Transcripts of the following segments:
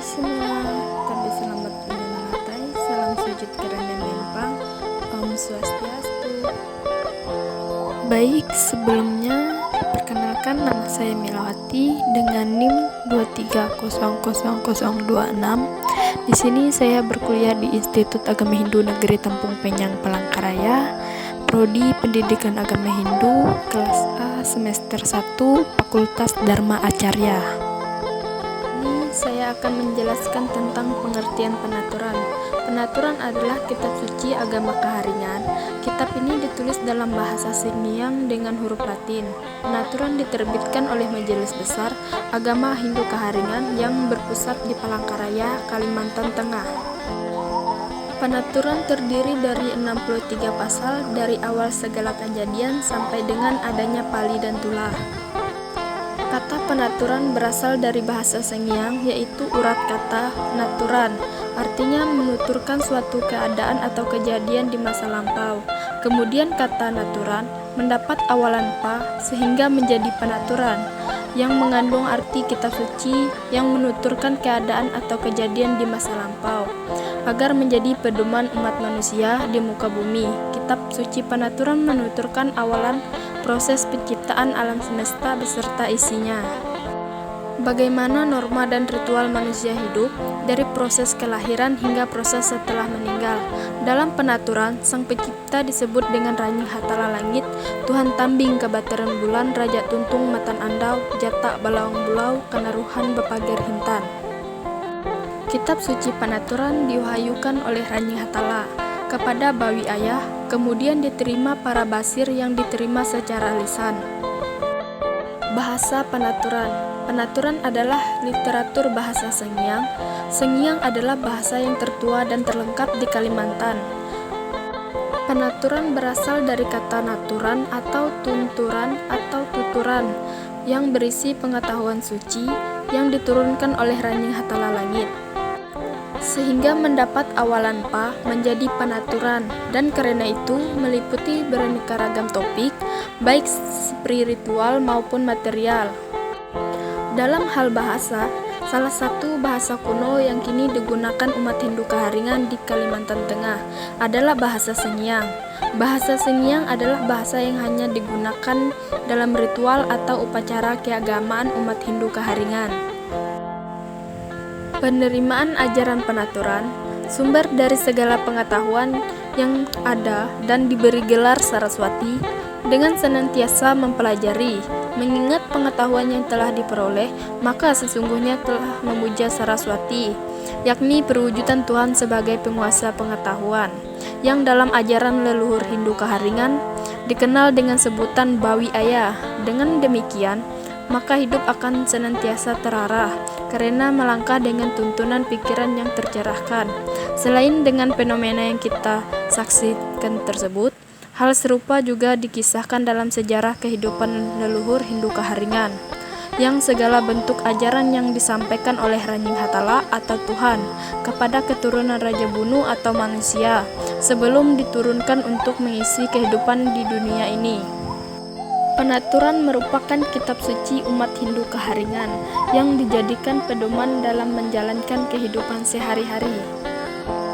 semua, tapi selamat menyemaratai. Salam sujud keren dan lempang. Om Swastiastu. Baik, sebelumnya perkenalkan nama saya Milawati dengan NIM 2300026. Di sini saya berkuliah di Institut Agama Hindu Negeri Tempung Penyang, Palangkaraya, Prodi Pendidikan Agama Hindu, kelas A semester 1, Fakultas Dharma Acarya. Ini saya akan menjelaskan tentang pengertian penaturan. Penaturan adalah kitab suci agama Kaharingan. Kitab ini ditulis dalam bahasa Senghyang dengan huruf Latin. Penaturan diterbitkan oleh Majelis Besar Agama Hindu Kaharingan yang berpusat di Palangkaraya, Kalimantan Tengah. Penaturan terdiri dari 63 pasal dari awal segala kejadian sampai dengan adanya Pali dan Tular. Kata penaturan berasal dari bahasa Senghyang, yaitu urat kata naturan, artinya menuturkan suatu keadaan atau kejadian di masa lampau. Kemudian kata naturan mendapat awalan pa sehingga menjadi penaturan, yang mengandung arti kitab suci yang menuturkan keadaan atau kejadian di masa lampau, agar menjadi pedoman umat manusia di muka bumi. Kitab suci penaturan menuturkan awalan proses penciptaan alam semesta beserta isinya. Bagaimana norma dan ritual manusia hidup dari proses kelahiran hingga proses setelah meninggal. Dalam penaturan, Sang Pencipta disebut dengan Ranyi Hatala Langit, Tuhan Tambing Kabataran Bulan, Raja Tuntung Matan Andau, Jata Balawang Bulau, Kanaruhan Bapager Hintan. Kitab suci penaturan diwahyukan oleh Ranyi Hatala kepada Bawi Ayah, kemudian diterima para basir yang diterima secara lisan. Bahasa penaturan. Penaturan adalah literatur bahasa Senghyang. Senghyang adalah bahasa yang tertua dan terlengkap di Kalimantan. Penaturan berasal dari kata naturan atau tunturan atau tuturan yang berisi pengetahuan suci yang diturunkan oleh Ranyi Hatala Langit, sehingga mendapat awalan pa menjadi penaturan, dan karena itu meliputi beraneka ragam topik, baik spiritual maupun material. Dalam hal bahasa, salah satu bahasa kuno yang kini digunakan umat Hindu Kaharingan di Kalimantan Tengah adalah bahasa Senghyang. Bahasa Senghyang adalah bahasa yang hanya digunakan dalam ritual atau upacara keagamaan umat Hindu Kaharingan. Penerimaan ajaran penaturan, sumber dari segala pengetahuan yang ada dan diberi gelar Saraswati, dengan senantiasa mempelajari, mengingat pengetahuan yang telah diperoleh, maka sesungguhnya telah memuja Saraswati, yakni perwujudan Tuhan sebagai penguasa pengetahuan, yang dalam ajaran leluhur Hindu Kaharingan dikenal dengan sebutan Bawi Ayah. Dengan demikian, maka hidup akan senantiasa terarah, karena melangkah dengan tuntunan pikiran yang tercerahkan. Selain dengan fenomena yang kita saksikan tersebut, hal serupa juga dikisahkan dalam sejarah kehidupan leluhur Hindu Kaharingan, yang segala bentuk ajaran yang disampaikan oleh Ranyi Hatala atau Tuhan kepada keturunan Raja Bunu atau manusia sebelum diturunkan untuk mengisi kehidupan di dunia ini. Penaturan merupakan kitab suci umat Hindu Kaharingan yang dijadikan pedoman dalam menjalankan kehidupan sehari-hari.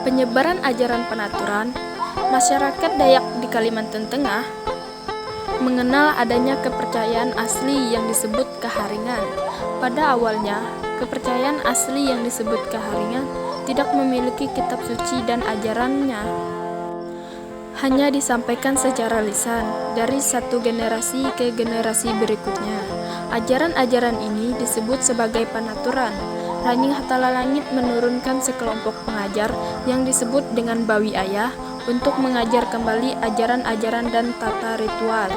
Penyebaran ajaran penaturan, masyarakat Dayak di Kalimantan Tengah mengenal adanya kepercayaan asli yang disebut Kaharingan. Pada awalnya, kepercayaan asli yang disebut Kaharingan tidak memiliki kitab suci dan ajarannya hanya disampaikan secara lisan dari satu generasi ke generasi berikutnya. Ajaran-ajaran ini disebut sebagai penaturan. Ranyi Hatala Langit menurunkan sekelompok pengajar yang disebut dengan Bawi Ayah untuk mengajar kembali ajaran-ajaran dan tata ritual.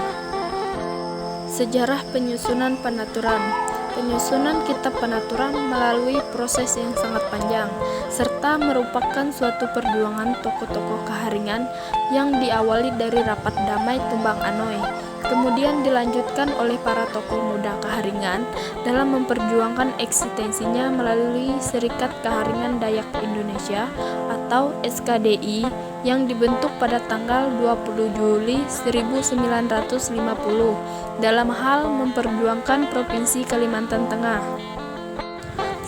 Sejarah penyusunan penaturan. Penyusunan kitab penaturan melalui proses yang sangat panjang, serta merupakan suatu perjuangan tokoh-tokoh Kaharingan yang diawali dari rapat damai Tumbang Anoy, kemudian dilanjutkan oleh para tokoh muda Kaharingan dalam memperjuangkan eksistensinya melalui Serikat Kaharingan Dayak Indonesia atau SKDI yang dibentuk pada tanggal 20 Juli 1950 dalam hal memperjuangkan Provinsi Kalimantan Tengah.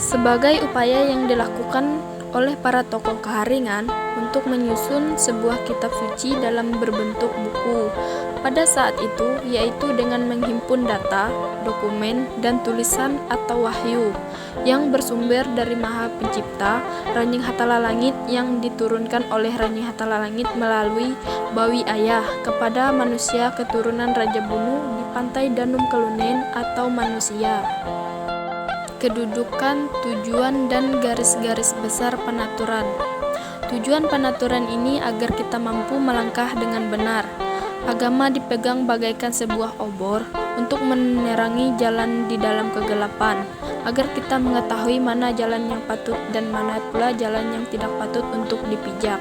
sebagai upaya yang dilakukan oleh para tokoh keharingan untuk menyusun sebuah kitab suci dalam berbentuk buku. Pada saat itu, yaitu dengan menghimpun data, dokumen, dan tulisan atau wahyu yang bersumber dari Maha Pencipta, Ranjing Hatala Langit yang diturunkan oleh Ranjing Hatala Langit melalui Bawi Ayah kepada manusia keturunan Raja Bunu di pantai Danum Kelunen atau manusia. Kedudukan, tujuan, dan garis-garis besar penaturan. Tujuan penaturan ini agar kita mampu melangkah dengan benar. Agama dipegang bagaikan sebuah obor untuk menerangi jalan di dalam kegelapan, agar kita mengetahui mana jalan yang patut dan mana pula jalan yang tidak patut untuk dipijak.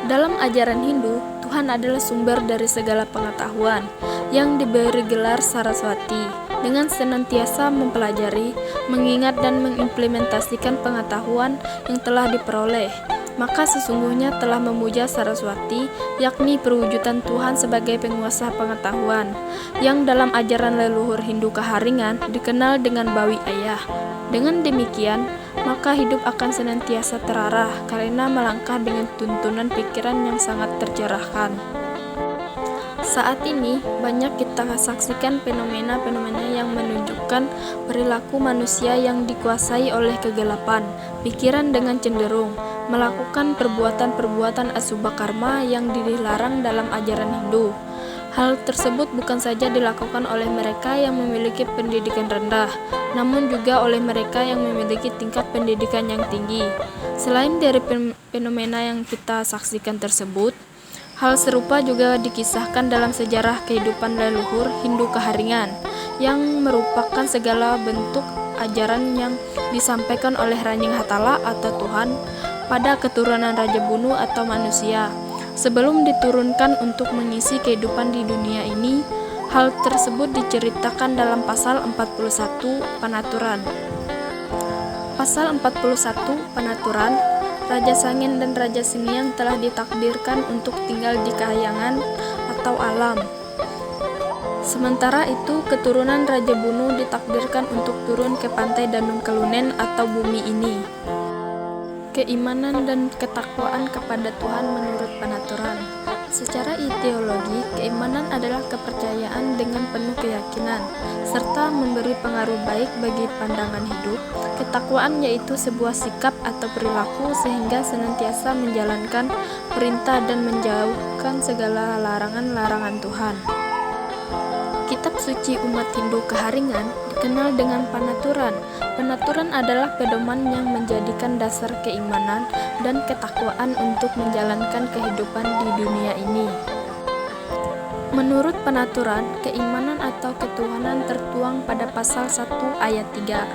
Dalam ajaran Hindu, Tuhan adalah sumber dari segala pengetahuan yang diberi gelar Saraswati. Dengan senantiasa mempelajari, mengingat dan mengimplementasikan pengetahuan yang telah diperoleh, maka sesungguhnya telah memuja Saraswati, yakni perwujudan Tuhan sebagai penguasa pengetahuan, yang dalam ajaran leluhur Hindu keharingan dikenal dengan Bawi Ayah. Dengan demikian, maka hidup akan senantiasa terarah karena melangkah dengan tuntunan pikiran yang sangat tercerahkan. Saat ini, banyak kita saksikan fenomena-fenomena yang menunjukkan perilaku manusia yang dikuasai oleh kegelapan, pikiran dengan cenderung melakukan perbuatan-perbuatan asubha karma yang dilarang dalam ajaran Hindu. Hal tersebut bukan saja dilakukan oleh mereka yang memiliki pendidikan rendah, namun juga oleh mereka yang memiliki tingkat pendidikan yang tinggi. Selain dari fenomena yang kita saksikan tersebut, hal serupa juga dikisahkan dalam sejarah kehidupan leluhur Hindu keharingan, yang merupakan segala bentuk ajaran yang disampaikan oleh Ranjing Hatala atau Tuhan pada keturunan Raja Bunu atau manusia. Sebelum diturunkan untuk mengisi kehidupan di dunia ini, hal tersebut diceritakan dalam pasal 41 Penaturan. Pasal 41 Penaturan, Raja Sangin dan Raja Simiang telah ditakdirkan untuk tinggal di kahyangan atau alam. Sementara itu, keturunan Raja Bunu ditakdirkan untuk turun ke pantai Danum Kelunen atau bumi ini. Keimanan dan ketakwaan kepada Tuhan menurut penaturan. Secara ideologi, keimanan adalah kepercayaan dengan penuh keyakinan, serta memberi pengaruh baik bagi pandangan hidup. Ketakwaan yaitu sebuah sikap atau perilaku sehingga senantiasa menjalankan perintah dan menjauhkan segala larangan-larangan Tuhan. Kitab suci umat Hindu keharingan dikenal dengan penaturan. Penaturan adalah pedoman yang menjadikan dasar keimanan dan ketakwaan untuk menjalankan kehidupan di dunia ini. Menurut penaturan, keimanan atau ketuhanan tertuang pada pasal 1 ayat 3.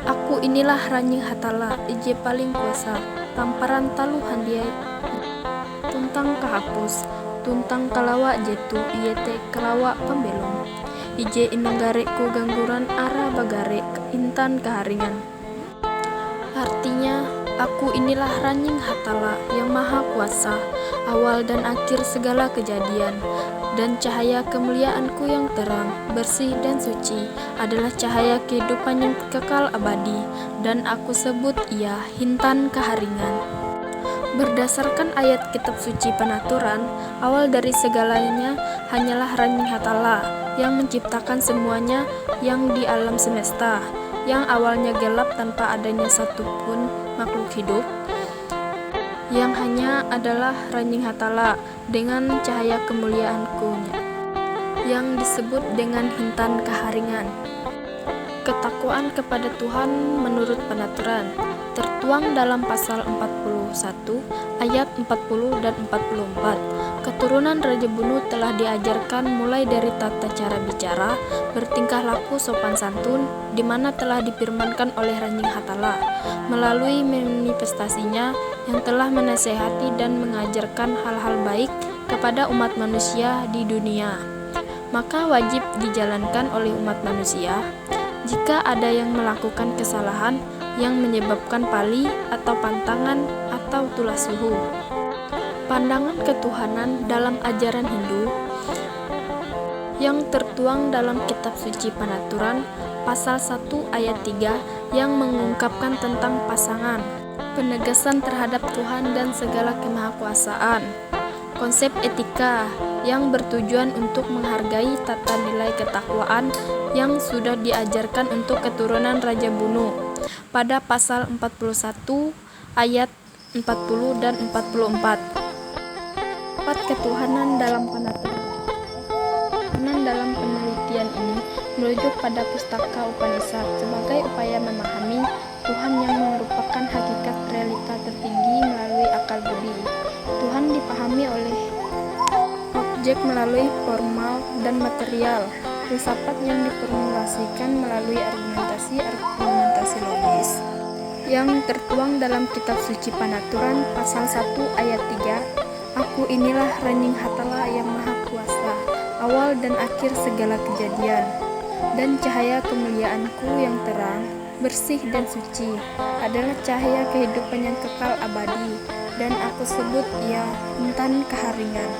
Aku inilah Ranjing Hatala, ije paling kuasa, tamparan talu handiai, tuntang kahapus, tuntang kalawa jetu, iete kalawa pembelum. Ije inenggare ku gangguran ara bagare intan keharingan. Artinya, aku inilah Ranjing Hatala yang maha kuasa, awal dan akhir segala kejadian, dan cahaya kemuliaanku yang terang, bersih dan suci adalah cahaya kehidupan yang kekal abadi, dan aku sebut ia Hintan Keharingan. Berdasarkan ayat kitab suci penaturan, awal dari segalanya hanyalah Ranjing Hatala yang menciptakan semuanya yang di alam semesta, yang awalnya gelap tanpa adanya satupun makhluk hidup, yang hanya adalah Ranjing Hatala dengan cahaya kemuliaanku yang disebut dengan Hintan Keharingan. Ketakwaan kepada Tuhan menurut penaturan tertuang dalam pasal 41 ayat 40 dan 44. Keturunan Raja Bunu telah diajarkan mulai dari tata cara bicara, bertingkah laku sopan santun, di mana telah difirmankan oleh Ranjing Hatala melalui manifestasinya yang telah menasehati dan mengajarkan hal-hal baik kepada umat manusia di dunia. Maka wajib dijalankan oleh umat manusia. Jika ada yang melakukan kesalahan yang menyebabkan pali atau pantangan atau tulah suhu. Pandangan ketuhanan dalam ajaran Hindu yang tertuang dalam kitab suci penaturan pasal 1 ayat 3 yang mengungkapkan tentang pasangan, penegasan terhadap Tuhan dan segala kemahakuasaan. Konsep etika yang bertujuan untuk menghargai tata nilai ketakwaan yang sudah diajarkan untuk keturunan Raja Bunu pada pasal 41 ayat 40 dan 44. Ketuhanan dalam penataran. Ketuhanan dalam penelitian ini merujuk pada pustaka Upanishad sebagai upaya memahami Tuhan yang merupakan hakikat realita tertinggi melalui akal budi. Tuhan dipahami oleh objek melalui formal dan material, filsafat yang diformulasikan melalui argumentasi logis yang tertuang dalam kitab suci Panaturan pasal 1 ayat 3. Aku inilah Raning Hatala yang maha kuasa, awal dan akhir segala kejadian, dan cahaya kemuliaanku yang terang, bersih dan suci, adalah cahaya kehidupan yang kekal abadi, dan aku sebut ia Intan Keharingan.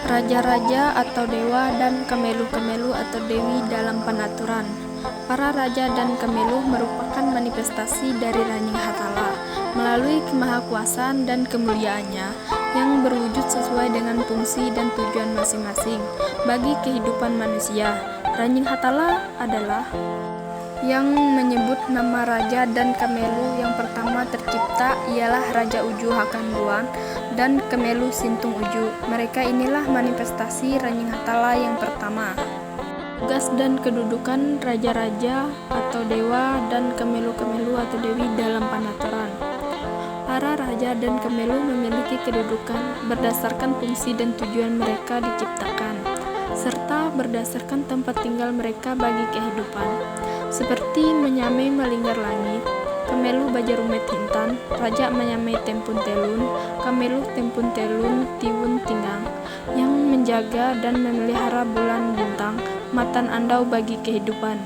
Raja-raja atau dewa dan kemelu-kemelu atau dewi dalam Panaturan. Para raja dan kemelu merupakan manifestasi dari Raning Hatala melalui kemahakuasaan dan kemuliaannya yang berwujud sesuai dengan fungsi dan tujuan masing-masing bagi kehidupan manusia. Raning Hatala adalah yang menyebut nama raja dan kemelu yang pertama tercipta ialah Raja Uju Hakanduan dan Kemelu Sintung Uju. Mereka inilah manifestasi Raning Hatala yang pertama. Tugas dan kedudukan raja-raja atau dewa dan kemelu-kemelu atau dewi dalam Panaturan. Para raja dan kemelu memiliki kedudukan berdasarkan fungsi dan tujuan mereka diciptakan, serta berdasarkan tempat tinggal mereka bagi kehidupan, seperti menyamai melingkar langit, kemelu Bajarumet Hintan, raja menyamai Tempun Telun, kemelu Tempun Telun Tiwun Tingang, yang menjaga dan memelihara bulan bintang, matan andau bagi kehidupan.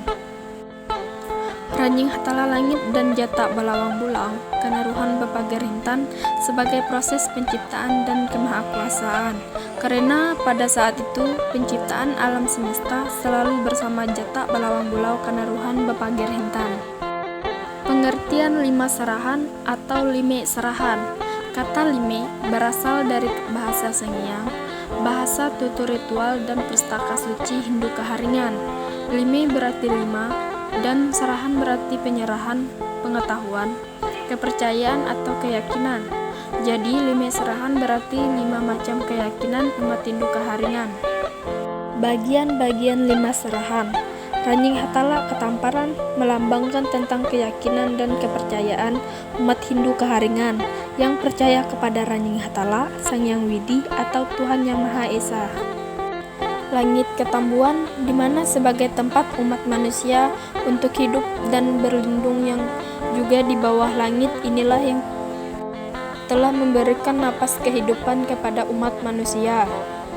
Raning Hatala langit dan jata balawang bulau, kanaruhan Bapagar Hintan sebagai proses penciptaan dan kemahakuasaan. Karena pada saat itu penciptaan alam semesta selalu bersama jata balawang bulau kanaruhan Bapagar Hintan. Pengertian lima serahan atau lime serahan. Kata lime berasal dari bahasa Sengiang, bahasa tutur ritual dan pustaka suci Hindu Keharingan. Lime berarti lima dan serahan berarti penyerahan, pengetahuan, kepercayaan atau keyakinan. Jadi lime serahan berarti 5 macam keyakinan umat Hindu Keharingan. Bagian-bagian lima serahan. Raning Hatala Ketamparan melambangkan tentang keyakinan dan kepercayaan umat Hindu Keharingan yang percaya kepada Raning Hatala, Sang Hyang Widi atau Tuhan Yang Maha Esa. Langit Ketambuan, di mana sebagai tempat umat manusia untuk hidup dan berlindung, yang juga di bawah langit inilah yang telah memberikan napas kehidupan kepada umat manusia.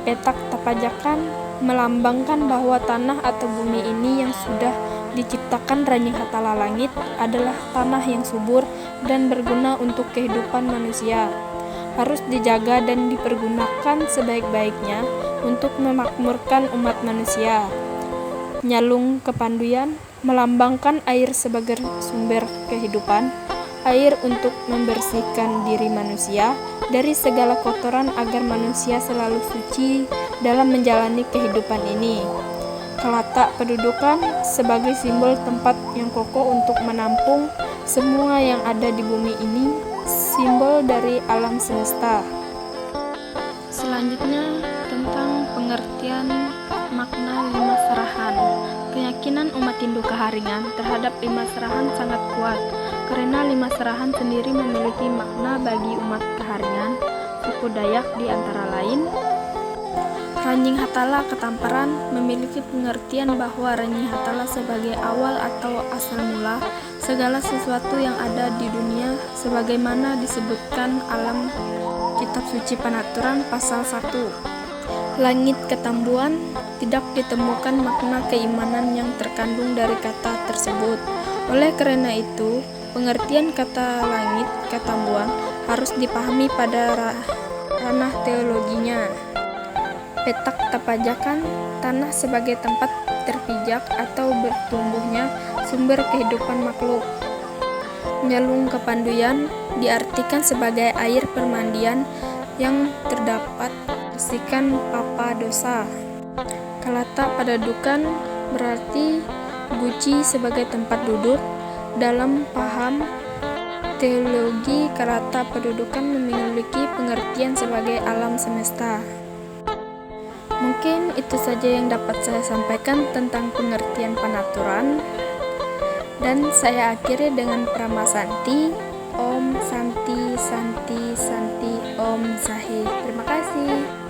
Petak Tapajakan melambangkan bahwa tanah atau bumi ini yang sudah diciptakan Raning Hatala langit adalah tanah yang subur dan berguna untuk kehidupan manusia. Harus dijaga dan dipergunakan sebaik-baiknya untuk memakmurkan umat manusia. Nyalung Kepanduyan melambangkan air sebagai sumber kehidupan, air untuk membersihkan diri manusia dari segala kotoran agar manusia selalu suci dalam menjalani kehidupan ini. Kelata Pendudukan sebagai simbol tempat yang kokoh untuk menampung semua yang ada di bumi ini, simbol dari alam semesta. Selanjutnya tentang pengertian makna lima serahan. Keyakinan umat Hindu Keharingan terhadap lima serahan sangat kuat, karena lima serahan sendiri memiliki makna bagi umat Keharingan, suku Dayak di antara lain. Raning Hatala Ketamparan memiliki pengertian bahwa Raning Hatala sebagai awal atau asal mula segala sesuatu yang ada di dunia, sebagaimana disebutkan alam kitab suci Panaturan pasal 1. Langit Ketambuan, tidak ditemukan makna keimanan yang terkandung dari kata tersebut. Oleh karena itu, pengertian kata langit Ketambuan harus dipahami pada ranah teologinya. Petak Tapajakan, tanah sebagai tempat terpijak atau bertumbuhnya sumber kehidupan makhluk. Nyelung Kepanduyan diartikan sebagai air permandian yang terdapat bersihkan papa dosa. Kalata Padadukan berarti guci sebagai tempat duduk. Dalam paham teologi, Kalata Padadukan memiliki pengertian sebagai alam semesta. Mungkin itu saja yang dapat saya sampaikan tentang pengertian panaturan. Dan saya akhiri dengan Prama Santi, Om Santi Santi Santi Om Zahir. Terima kasih.